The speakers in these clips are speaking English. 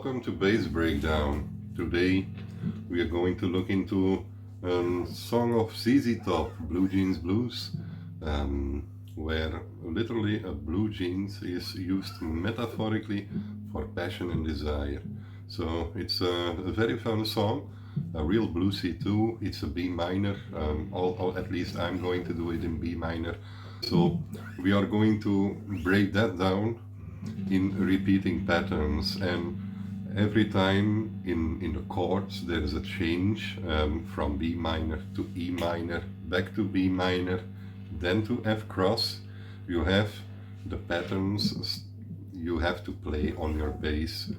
Welcome to Bass Breakdown. Today we are going to look into a song of ZZ Top, Blue Jeans Blues, where literally a blue jeans is used metaphorically for passion and desire. So it's a very fun song, a real bluesy too. It's a B minor, at least I'm going to do it in B minor. So we are going to break that down in repeating patterns, and every time in the chords there is a change from B minor to E minor, back to B minor, then to F cross. You have the patterns you have to play on your bass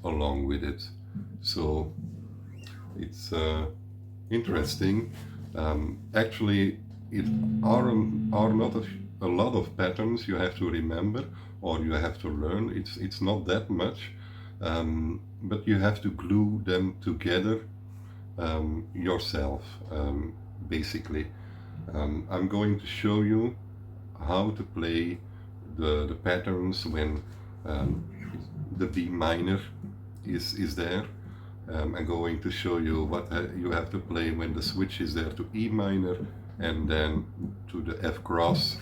along with it. So it's interesting. Actually, it are not a lot of patterns you have to remember or you have to learn. It's not that much, but you have to glue them together yourself, basically. I'm going to show you how to play the patterns when the B minor is there. I'm going to show you what you have to play when the switch is there to E minor and then to the F cross.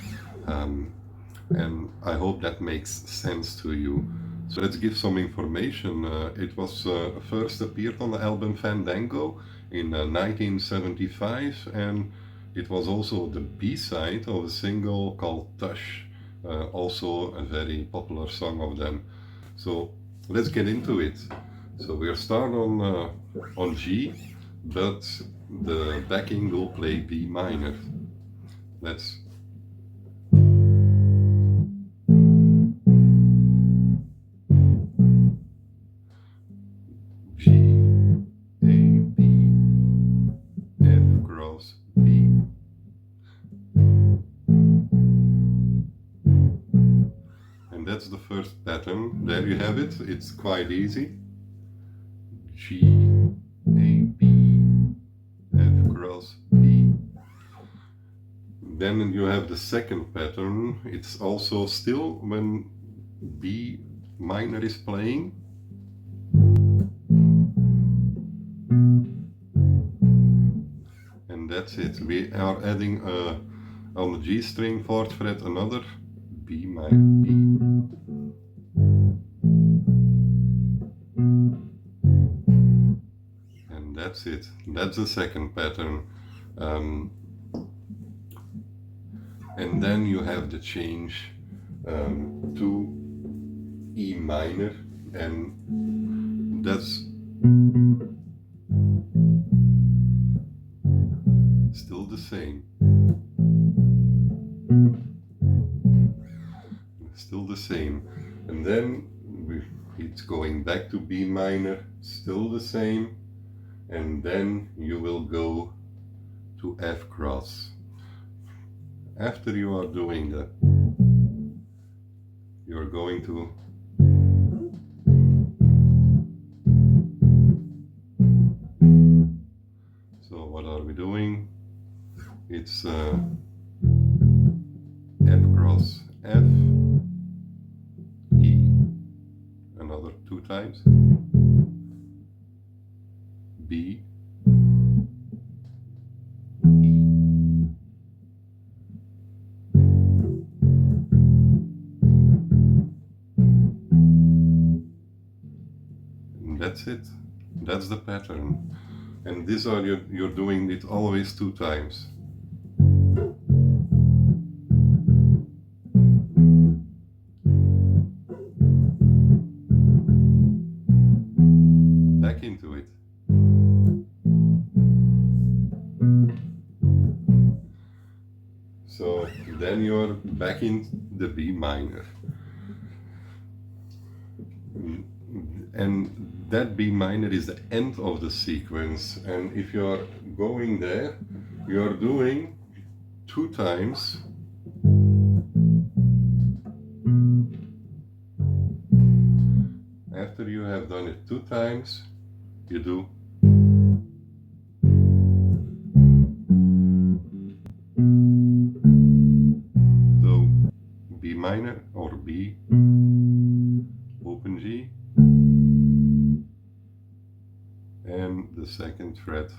And I hope that makes sense to you. So let's give some information. It was first appeared on the album Fandango in 1975, and it was also the B-side of a single called Tush, also a very popular song of them. So let's get into it. So we'll start on G, but the backing will play B minor. Let's G, A, B, F cross B. And that's the first pattern. There you have it. It's quite easy. G, A, B, F cross B. Then you have the second pattern. It's also still when B minor is playing. And that's it. We are adding on the G string, 4th fret, another B minor, B. And that's it. That's the second pattern. And then you have the change to E minor, and that's still the same. Still the same. And then it's going back to B minor, still the same. And then you will go to F cross. After you are doing that, you're going to so what are we doing? It's F cross F, E, another 2 times, B, that's it. That's the pattern. And these are you're doing it always 2 times. Back into it. So then you're back in the B minor. And that B minor is the end of the sequence, and if you're going there, you're doing 2 times after you have done it 2 times, you do so B minor or B, open G, the second fret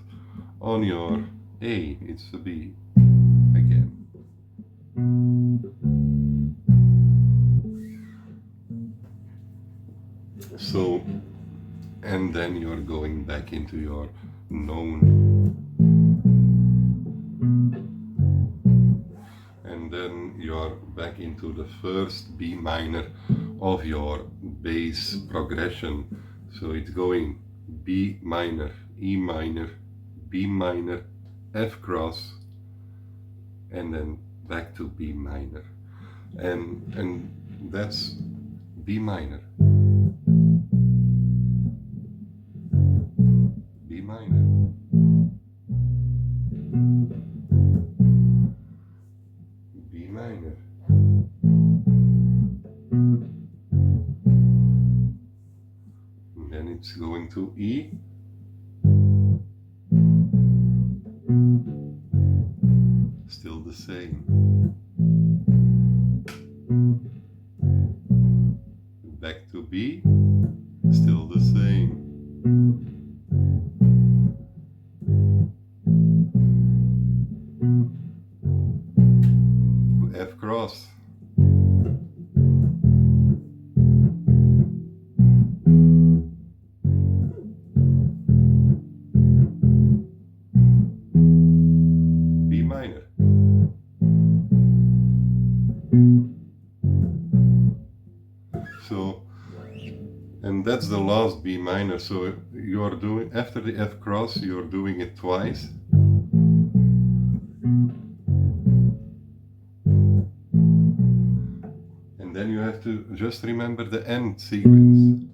on your A. It's a B again. So, and then you're going back into your known, and then you're back into the first B minor of your bass progression. So it's going B minor, E minor, B minor, F cross, and then back to B minor, and that's B minor, B minor, B minor, and then it's going to E, still the same, back to B, still the same, F cross, B minor, so, and that's the last B minor. So you're doing, after the F cross, you're doing it twice. And then you have to just remember the end sequence.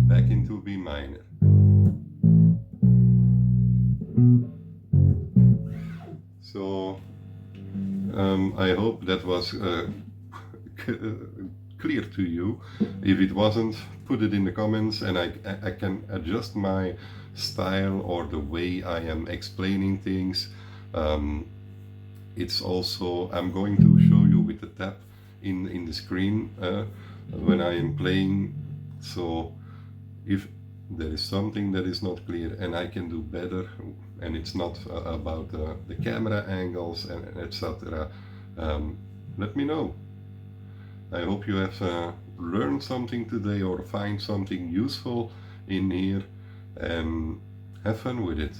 Back into B minor. So I hope that was clear to you. If it wasn't, put it in the comments and I can adjust my style or the way I am explaining things. It's also, I'm going to show you with the tab in the screen when I am playing. So if there is something that is not clear and I can do better, and it's not about the camera angles and etc., let me know. I hope you have learned something today or find something useful in here, and have fun with it.